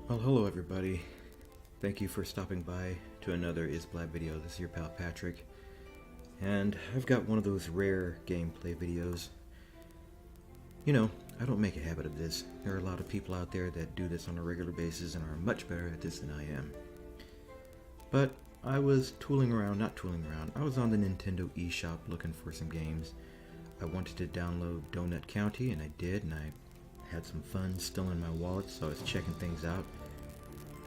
Well, hello everybody. Thank you for stopping by to another IZBLAB video. This is your pal Patrick, and I've got one of those rare gameplay videos. You know, I don't make a habit of this. There are a lot of people out there that do this on a regular basis and are much better at this than I am. But I was not tooling around, I was on the Nintendo eShop looking for some games. I wanted to download Donut County, and I did, and I had some funds still in my wallet, so I was checking things out.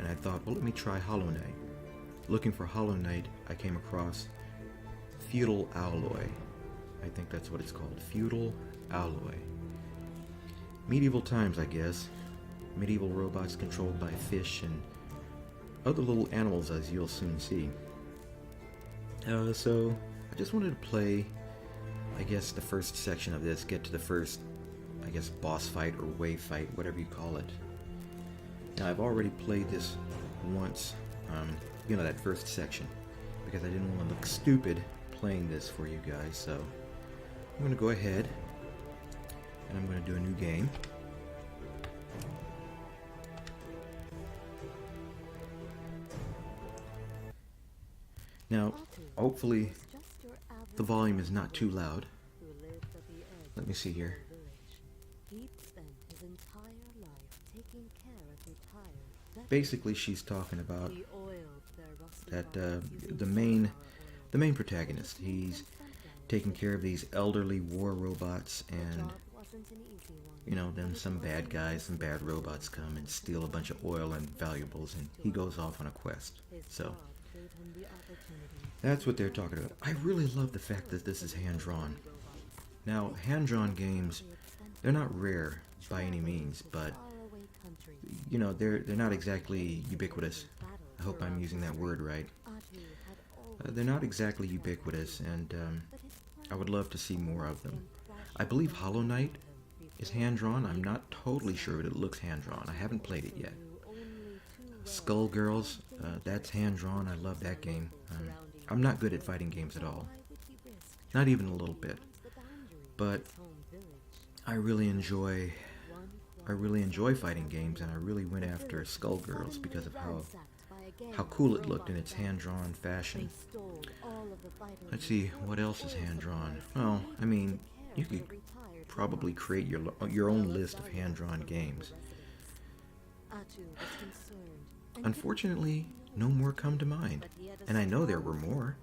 And I thought, well, let me try Hollow Knight. Looking for Hollow Knight, I came across Feudal Alloy. I think that's what it's called, Feudal Alloy. Medieval times, I guess. Medieval robots controlled by fish and other little animals, as you'll soon see. So, I just wanted to play, I guess, the first section of this, get to the first, I guess, boss fight or wave fight, whatever you call it. Now, I've already played this once, you know, that first section, because I didn't want to look stupid playing this for you guys, so I'm going to go ahead and I'm going to do a new game. Now, hopefully the volume is not too loud. Let me see here. Basically, she's talking about that the main protagonist. He's taking care of these elderly war robots, and you know, then some bad guys, some bad robots come and steal a bunch of oil and valuables, and he goes off on a quest. So that's what they're talking about. I really love the fact that this is hand-drawn. Now, hand-drawn games, they're not rare by any means, but you know, they're not exactly ubiquitous. I hope I'm using that word right. They're not exactly ubiquitous, and I would love to see more of them. I believe Hollow Knight is hand-drawn. I'm not totally sure, but it looks hand-drawn. I haven't played it yet. Skullgirls, that's hand-drawn. I love that game. I'm not good at fighting games at all. Not even a little bit. But I really enjoy fighting games, and I really went after Skullgirls because of how cool it looked in its hand-drawn fashion. Let's see, what else is hand-drawn? Well, I mean, you could probably create your own list of hand-drawn games. Unfortunately, no more come to mind, and I know there were more.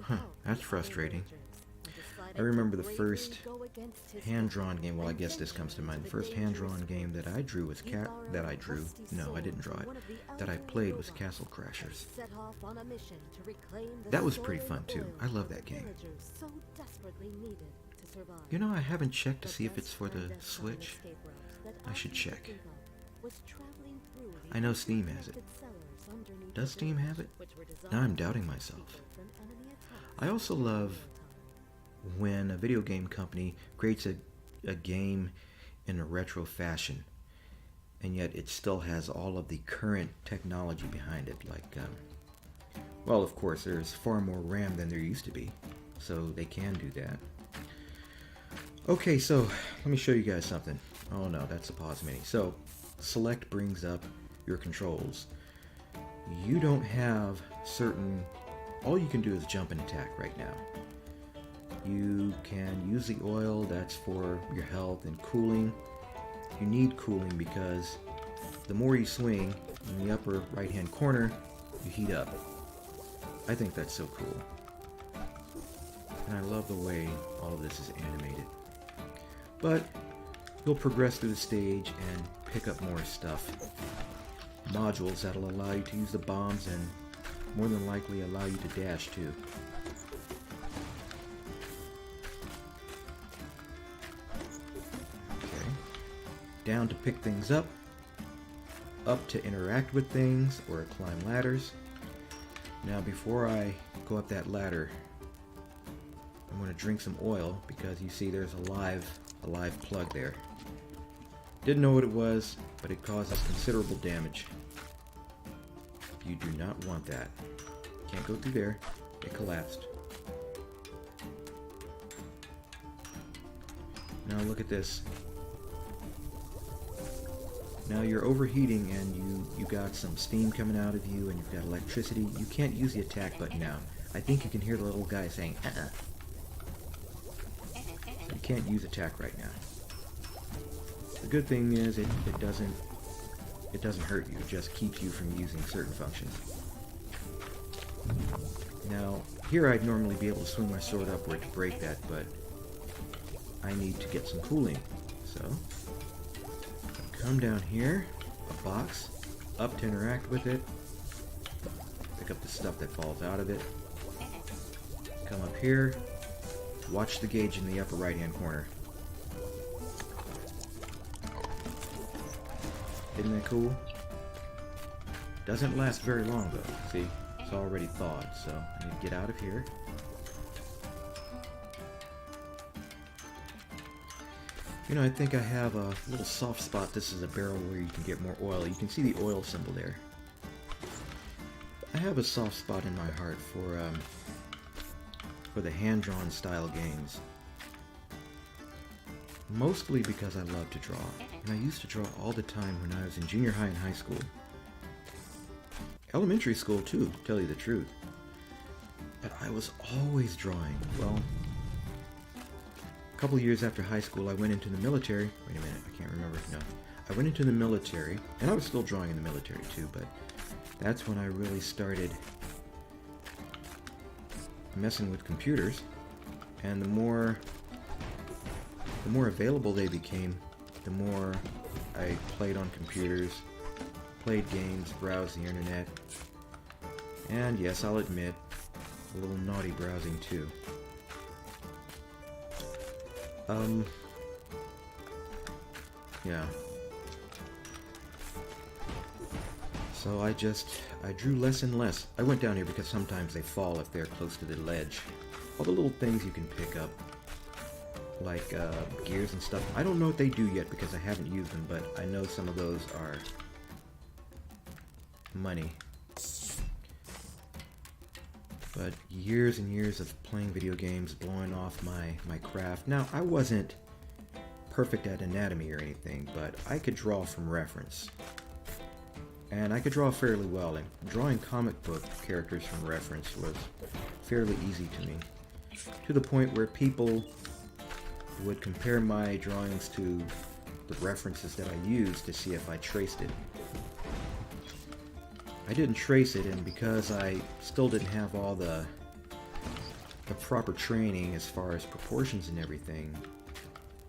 Huh, that's frustrating. I remember the first hand-drawn game, well, I guess this comes to mind. The first hand-drawn game that I drew was no, I didn't draw it, that I played was Castle Crashers. That was pretty fun too. I love that game. You know, I haven't checked to see if it's for the Switch. I should check. I know Steam has it. Does Steam have it? Now I'm doubting myself. I also love when a video game company creates a game in a retro fashion, and yet it still has all of the current technology behind it. Like, well, of course, there's far more RAM than there used to be, so they can do that. Okay, so let me show you guys something. Oh no, that's a pause menu. So, select brings up your controls. You don't have certain... All you can do is jump and attack right now. You can use the oil, that's for your health and cooling. You need cooling because the more you swing, in the upper right hand corner, you heat up. I think that's so cool. And I love the way all of this is animated. But you'll progress through the stage and pick up more stuff. Modules that'll allow you to use the bombs and more than likely allow you to dash too. Down to pick things up to interact with things or climb ladders. Now before I go up that ladder, I'm going to drink some oil because you see there's a live plug there. Didn't know what it was, but it causes considerable damage. You do not want that. Can't go through there. It collapsed. Now look at this. Now you're overheating and you got some steam coming out of you and you've got electricity. You can't use the attack button now. I think you can hear the little guy saying, You can't use attack right now. The good thing is it doesn't hurt you. It just keeps you from using certain functions. Now, here I'd normally be able to swing my sword upward to break that, but I need to get some cooling. So, come down here, a box, up to interact with it, pick up the stuff that falls out of it, come up here, watch the gauge in the upper right hand corner. Isn't that cool? Doesn't last very long though, see? It's already thawed, so I need to get out of here. You know, I think I have a little soft spot. This is a barrel where you can get more oil. You can see the oil symbol there. I have a soft spot in my heart for the hand-drawn style games. Mostly because I love to draw. And I used to draw all the time when I was in junior high and high school. Elementary school too, to tell you the truth. But I was always drawing. Well, a couple years after high school, I went into the military. Wait a minute, I can't remember. No. I went into the military, and I was still drawing in the military too, but that's when I really started messing with computers. And the more available they became, the more I played on computers, played games, browsed the internet, and yes, I'll admit, a little naughty browsing too. Yeah. So I drew less and less. I went down here because sometimes they fall if they're close to the ledge. All the little things you can pick up, like gears and stuff. I don't know what they do yet because I haven't used them, but I know some of those are money. But years and years of playing video games, blowing off my craft. Now, I wasn't perfect at anatomy or anything, but I could draw from reference. And I could draw fairly well, and drawing comic book characters from reference was fairly easy to me. To the point where people would compare my drawings to the references that I used to see if I traced it. I didn't trace it, and because I still didn't have all the proper training as far as proportions and everything,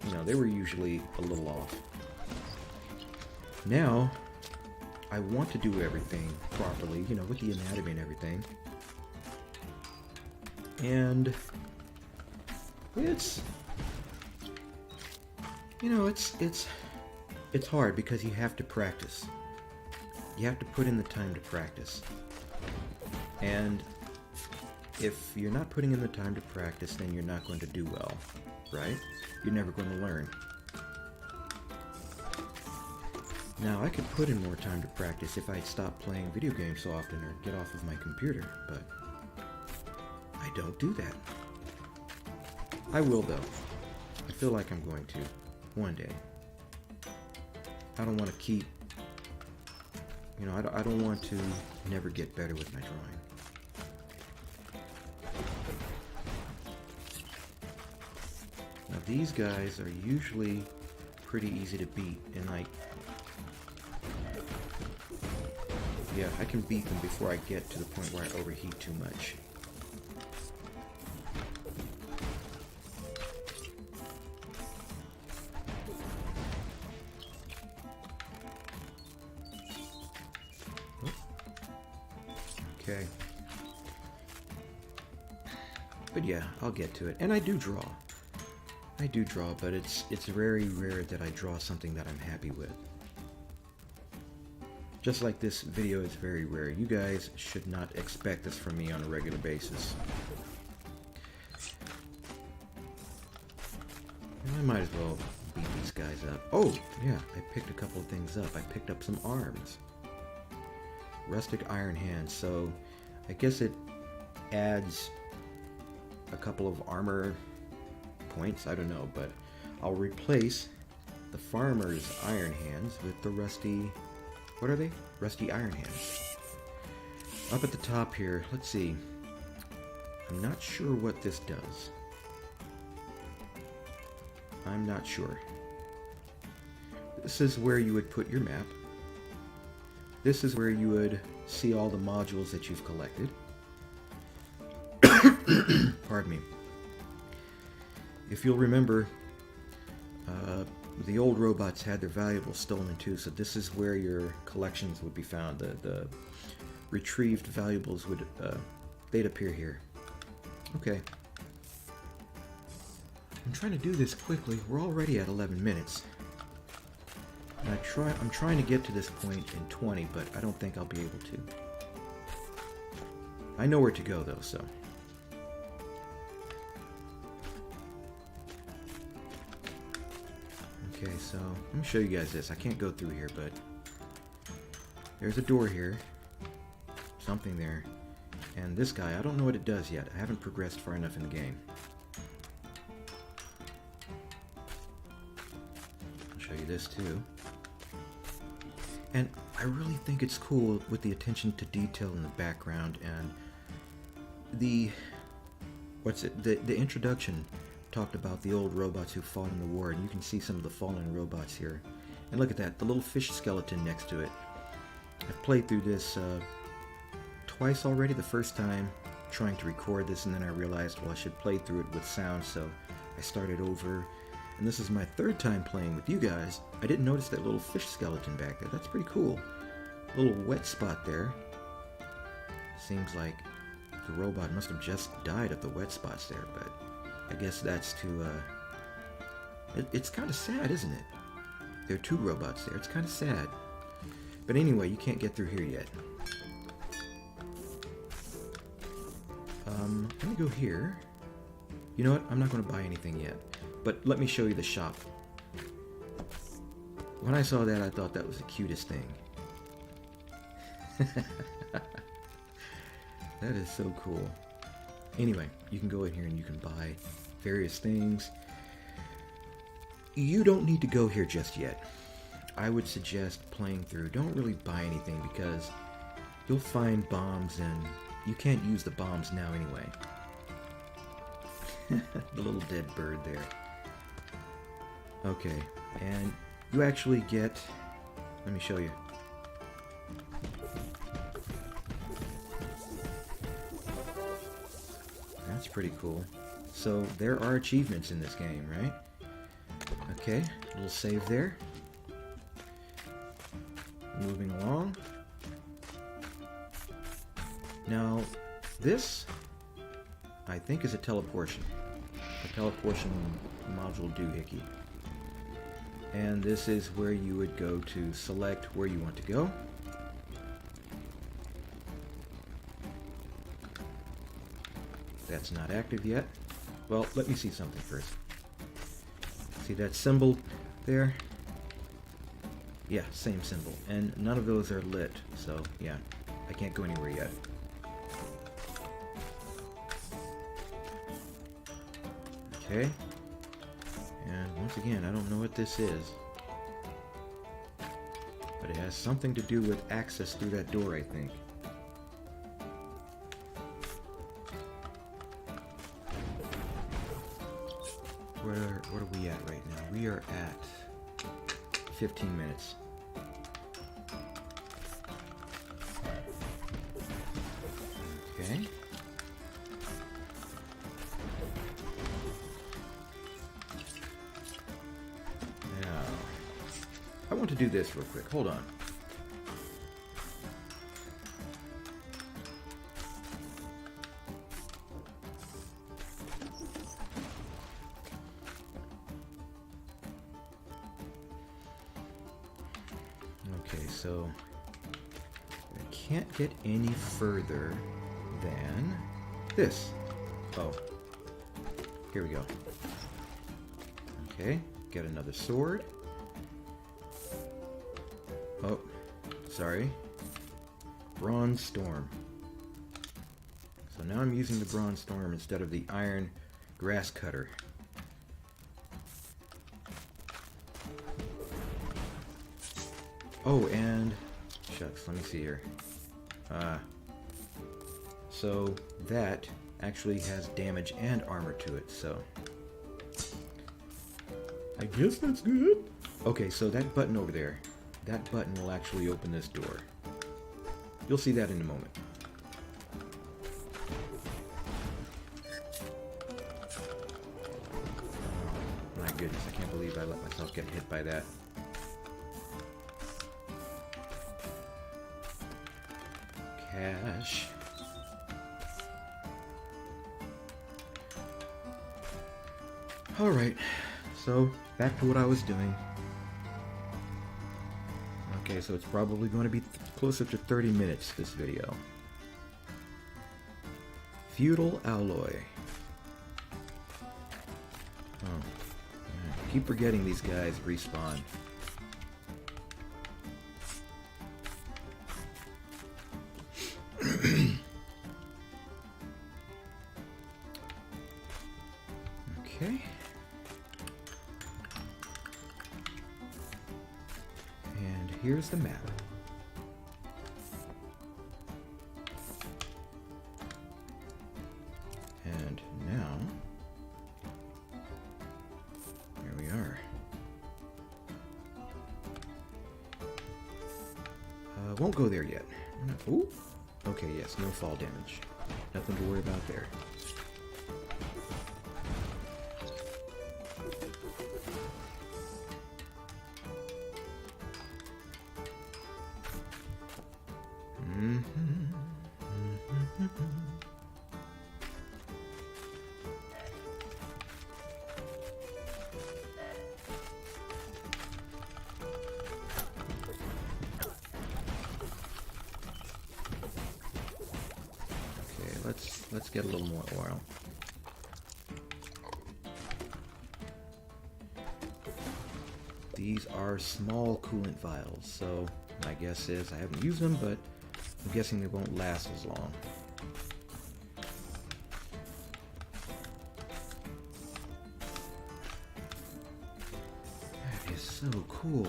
you know, they were usually a little off. Now, I want to do everything properly, you know, with the anatomy and everything. And it's, you know, it's hard because you have to practice. You have to put in the time to practice. And if you're not putting in the time to practice, then you're not going to do well, right? You're never going to learn. Now, I could put in more time to practice if I'd stop playing video games so often or get off of my computer, but I don't do that. I will, though. I feel like I'm going to, one day. I don't want to keep, you know, I don't want to never get better with my drawing. Now, these guys are usually pretty easy to beat, and like, yeah, I can beat them before I get to the point where I overheat too much. Okay. But yeah, I'll get to it. And I do draw. I do draw, but it's very rare that I draw something that I'm happy with. Just like this video is very rare. You guys should not expect this from me on a regular basis. And I might as well beat these guys up. Oh, yeah, I picked a couple of things up. I picked up some arms. Rustic iron hands, so I guess it adds a couple of armor points, I don't know, but I'll replace the farmer's iron hands with the rusty... What are they? Rusty iron hands. Up at the top here, let's see. I'm not sure what this does. I'm not sure. This is where you would put your map. This is where you would see all the modules that you've collected. Pardon me. If you'll remember, the old robots had their valuables stolen too, so this is where your collections would be found. The retrieved valuables would they'd appear here. Okay. I'm trying to do this quickly. We're already at 11 minutes. And I'm trying to get to this point in 20, but I don't think I'll be able to. I know where to go though, so. Okay, so let me show you guys this. I can't go through here, but there's a door here. Something there. And this guy, I don't know what it does yet. I haven't progressed far enough in the game. I'll show you this too. And I really think it's cool with the attention to detail in the background and the... The introduction talked about the old robots who fought in the war, and you can see some of the fallen robots here. And look at that, the little fish skeleton next to it. I've played through this twice already. The first time trying to record this, and then I realized, well, I should play through it with sound, so I started over. And this is my third time playing with you guys. I didn't notice that little fish skeleton back there. That's pretty cool. A little wet spot there. Seems like the robot must have just died of the wet spots there, but I guess that's to, it's kind of sad, isn't it? There are two robots there. It's kind of sad. But anyway, you can't get through here yet. Let me go here. You know what? I'm not going to buy anything yet. But let me show you the shop. When I saw that, I thought that was the cutest thing. That is so cool. Anyway, you can go in here and you can buy various things. You don't need to go here just yet. I would suggest playing through. Don't really buy anything because you'll find bombs and you can't use the bombs now anyway. The little dead bird there. Okay, and you actually get... Let me show you. That's pretty cool. So there are achievements in this game, right? Okay, a little save there. Moving along. Now, this, I think, is a teleportation. A teleportation module doohickey. And this is where you would go to select where you want to go. That's not active yet. Well, let me see something first. See that symbol there? Yeah, same symbol. And none of those are lit, so yeah, I can't go anywhere yet. Okay. And once again, I don't know what this is. But it has something to do with access through that door, I think. What are we at right now? We are at 15 minutes. Okay. Now, I want to do this real quick. Hold on. Okay, so I can't get any further than this. Oh, here we go. Okay, get another sword. Oh, sorry. Bronze Storm. So now I'm using the Bronze Storm instead of the Iron Grass Cutter. Oh, and shucks, let me see here. So that actually has damage and armor to it, so I guess that's good. Okay, so that button over there, that button will actually open this door. You'll see that in a moment. Oh, my goodness, I can't believe I let myself get hit by that. Cash. Alright, so back to what I was doing. Okay, so it's probably going to be closer to 30 minutes, this video. Feudal alloy. Oh, yeah, I keep forgetting these guys respawn. Okay. And here's the map. And now, here we are. Won't go there yet. Ooh. Okay, yes, no fall damage. Nothing to worry about there. Let's get a little more oil. These are small coolant vials, so my guess is I haven't used them, but I'm guessing they won't last as long. That is so cool.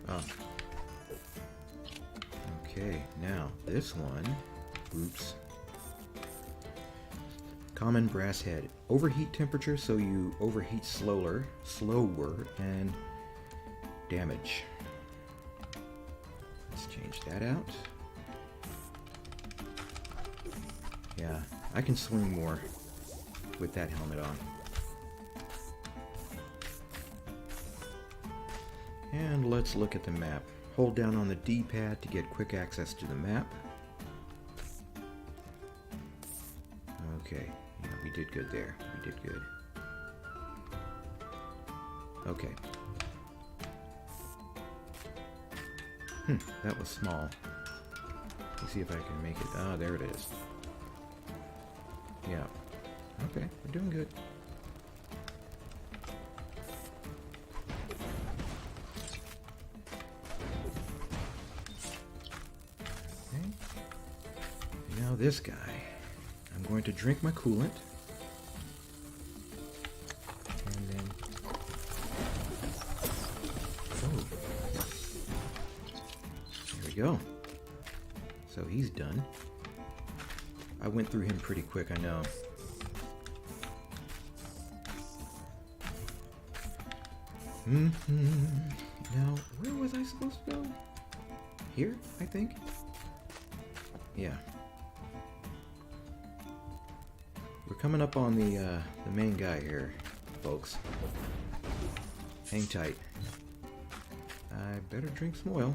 Oh. Okay, now this one, oops. Common brass head. Overheat temperature, so you overheat slower, and damage. Let's change that out. Yeah, I can swing more with that helmet on. And let's look at the map. Hold down on the D-pad to get quick access to the map. Okay, yeah, we did good there. We did good. Okay. That was small. Let's see if I can make it. Ah, there it is. Yeah. Okay, we're doing good. Now this guy, I'm going to drink my coolant, and then, oh, there we go. So he's done. I went through him pretty quick, I know. Now, where was I supposed to go? Here, I think? Yeah. We're coming up on the main guy here, folks. Hang tight. I better drink some oil.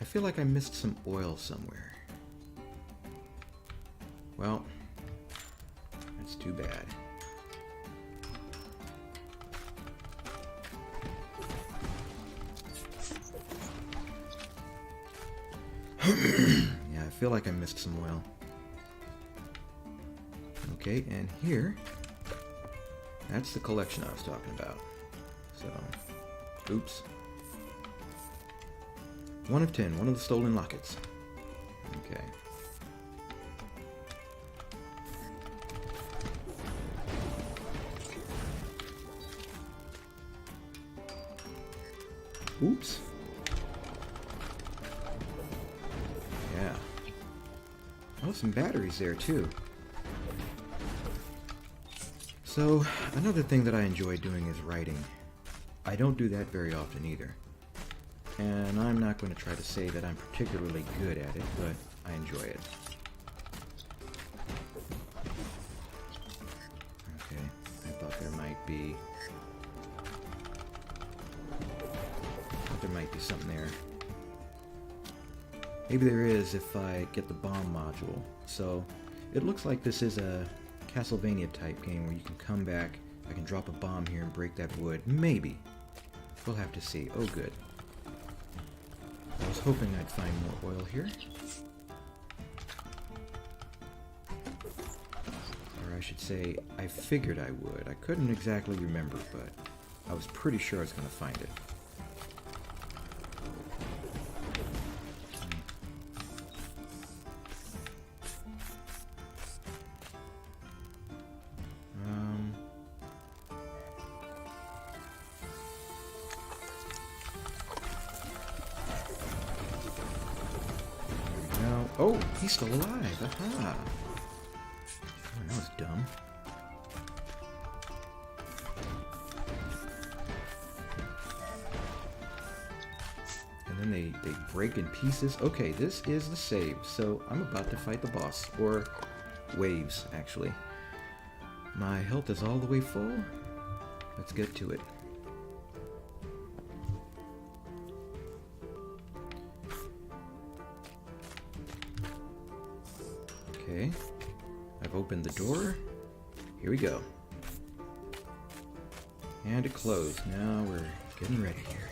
I feel like I missed some oil somewhere. Well, that's too bad. Yeah, I feel like I missed some oil. Okay, and here, that's the collection I was talking about. So, oops. 1 of 10, one of the stolen lockets. Okay. Oops. Yeah. Oh, some batteries there too. So, another thing that I enjoy doing is writing. I don't do that very often either. And I'm not going to try to say that I'm particularly good at it, but I enjoy it. Okay, I thought there might be something there. Maybe there is if I get the bomb module. So, it looks like this is a Castlevania type game where you can come back, I can drop a bomb here and break that wood. Maybe. We'll have to see. Oh, good. I was hoping I'd find more oil here. Or I should say, I figured I would. I couldn't exactly remember, but I was pretty sure I was going to find it. Oh, he's still alive. Aha. Oh, that was dumb. And then they break in pieces. Okay, this is the save. So I'm about to fight the boss. Or waves, actually. My health is all the way full. Let's get to it. Okay, I've opened the door. Here we go. And it closed. Now we're getting ready here.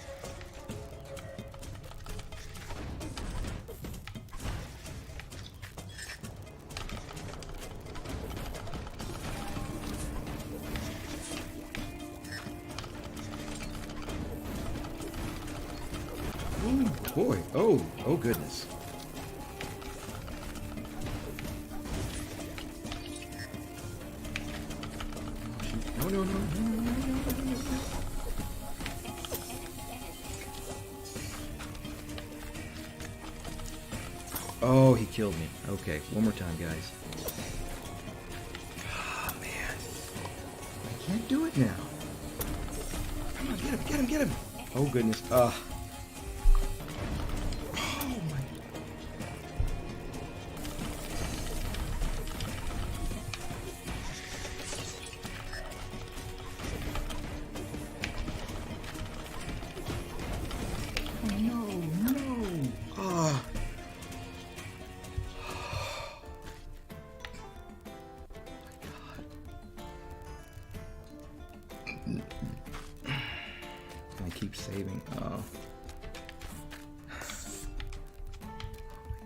Oh boy. Oh goodness. No. Oh, he killed me. Okay, one more time, guys. Oh, man. I can't do it now. Come on, get him. Oh, goodness. Oh, my. I keep saving. Oh. My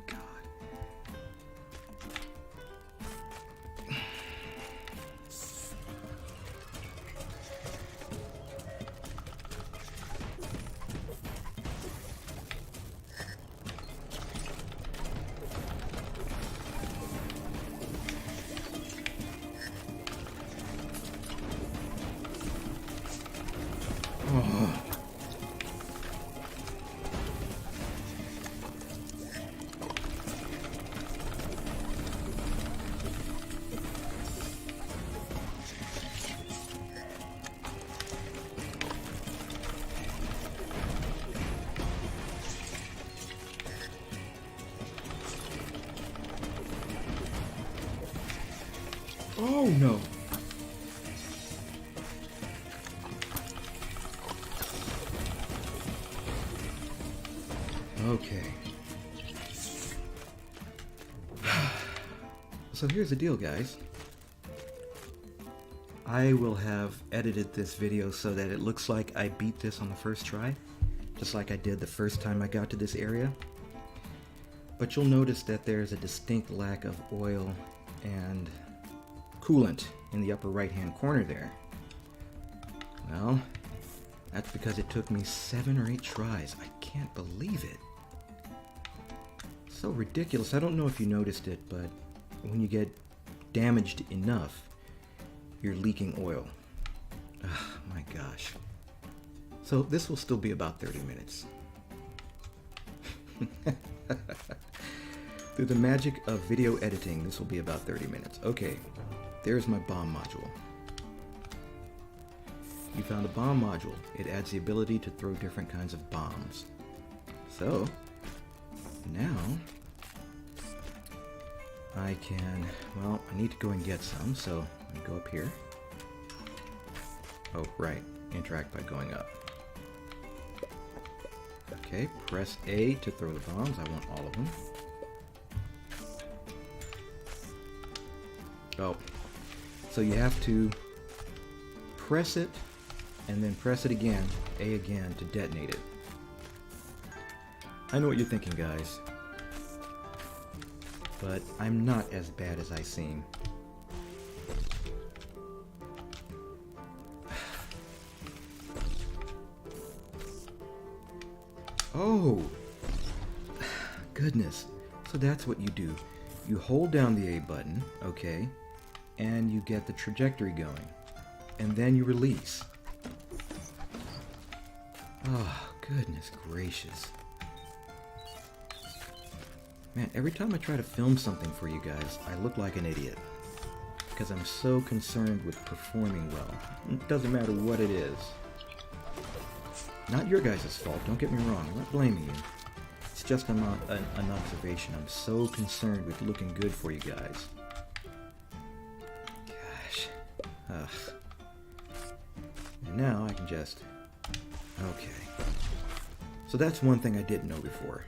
God. Oh. Oh no. Okay. So here's the deal, guys. I will have edited this video so that it looks like I beat this on the first try, just like I did the first time I got to this area. But you'll notice that there's a distinct lack of oil and coolant in the upper right hand corner there. Well, that's because it took me 7 or 8 tries. I can't believe it. So ridiculous. I don't know if you noticed it, but when you get damaged enough, you're leaking oil. Oh my gosh. So this will still be about 30 minutes. Through the magic of video editing, this will be about 30 minutes. Okay, there's my bomb module. You found a bomb module. It adds the ability to throw different kinds of bombs. So, now, I can, well, I need to go and get some, so let me go up here. Oh, right, interact by going up. Okay, press A to throw the bombs. I want all of them. Oh, so you have to press it and then press it again, A again, to detonate it. I know what you're thinking, guys, but I'm not as bad as I seem. Oh, goodness. So that's what you do. You hold down the A button, okay, and you get the trajectory going. And then you release. Oh, goodness gracious. Man, every time I try to film something for you guys, I look like an idiot. Because I'm so concerned with performing well. It doesn't matter what it is. Not your guys' fault, don't get me wrong, I'm not blaming you. It's just an observation. I'm so concerned with looking good for you guys. Gosh. Ugh. And now I can just... Okay. So that's one thing I didn't know before.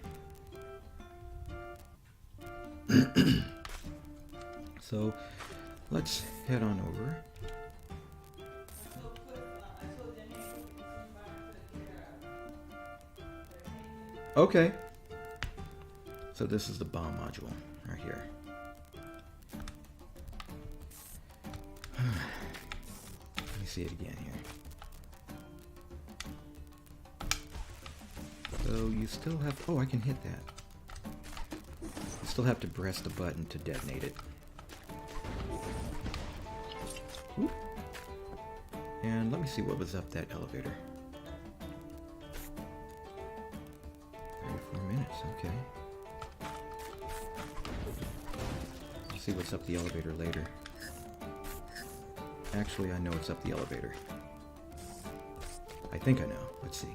So, let's head on over. Okay. So this is the bomb module right here. Let me see it again here. So you still have... Oh, I can hit that. You still have to press the button to detonate it. Whoop. And let me see what was up that elevator. 34 minutes, okay. I'll see what's up the elevator later. Actually, I know what's up the elevator. I think I know. Let's see.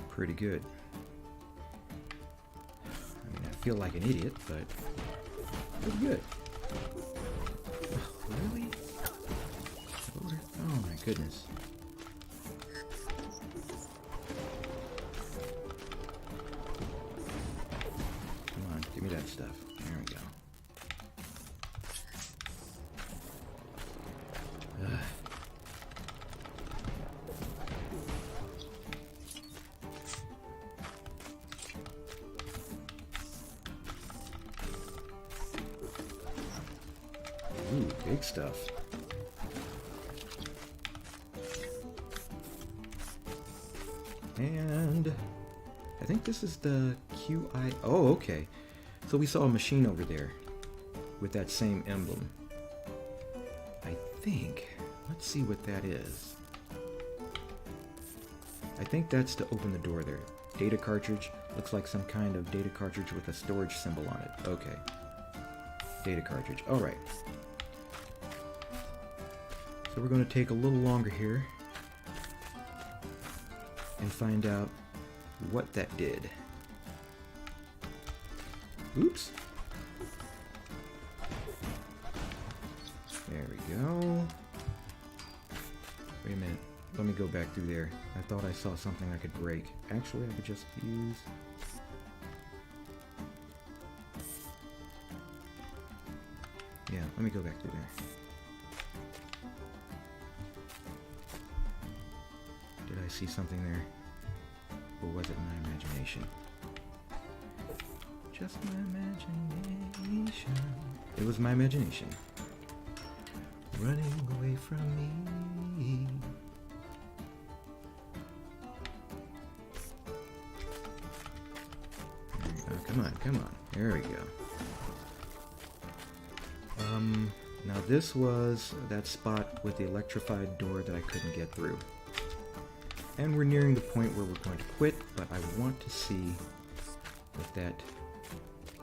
Pretty good. I mean, I feel like an idiot, but pretty good. Oh, really? Oh my goodness. Come on, give me that stuff. There we go. Ugh. Ooh, big stuff. And I think this is the QI. Oh, okay. So we saw a machine over there with that same emblem. I think. Let's see what that is. I think that's to open the door there. Data cartridge. Looks like some kind of data cartridge with a storage symbol on it. Okay. Data cartridge. Alright. So we're going to take a little longer here and find out what that did. Oops. There we go. Wait a minute. Let me go back through there. I thought I saw something I could break. Actually, I could just use... Yeah, let me go back through there. see something there? Or was it my imagination? Just my imagination. It was my imagination. Running away from me. Oh, come on, come on. There we go. Now this was that spot with the electrified door that I couldn't get through. And we're nearing the point where we're going to quit, but I want to see what that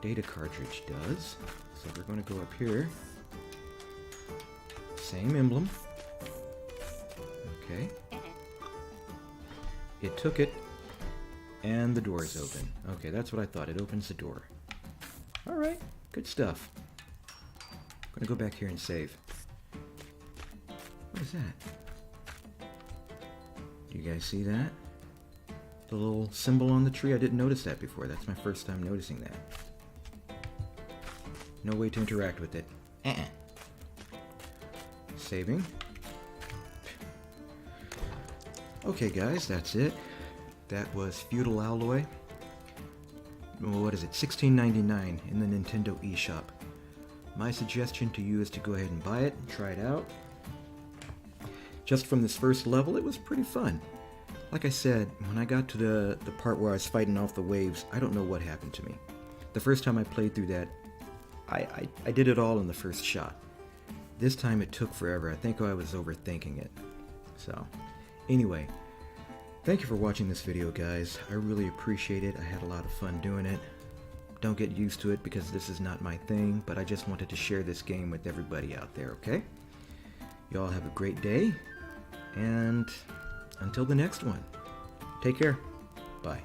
data cartridge does. So we're going to go up here. Same emblem. Okay. It took it, and the door is open. Okay, that's what I thought. It opens the door. Alright, good stuff. I'm gonna go back here and save. What is that? Do you guys see that? The little symbol on the tree? I didn't notice that before. That's my first time noticing that. No way to interact with it. Saving. Okay guys, that's it. That was Feudal Alloy. What is it? $16.99 in the Nintendo eShop. My suggestion to you is to go ahead and buy it and try it out. Just from this first level, it was pretty fun. Like I said, when I got to the part where I was fighting off the waves, I don't know what happened to me. The first time I played through that, I did it all in the first shot. This time it took forever. I think I was overthinking it. So, anyway, thank you for watching this video, guys. I really appreciate it. I had a lot of fun doing it. Don't get used to it because this is not my thing, but I just wanted to share this game with everybody out there, okay? Y'all have a great day, and until the next one, take care. Bye.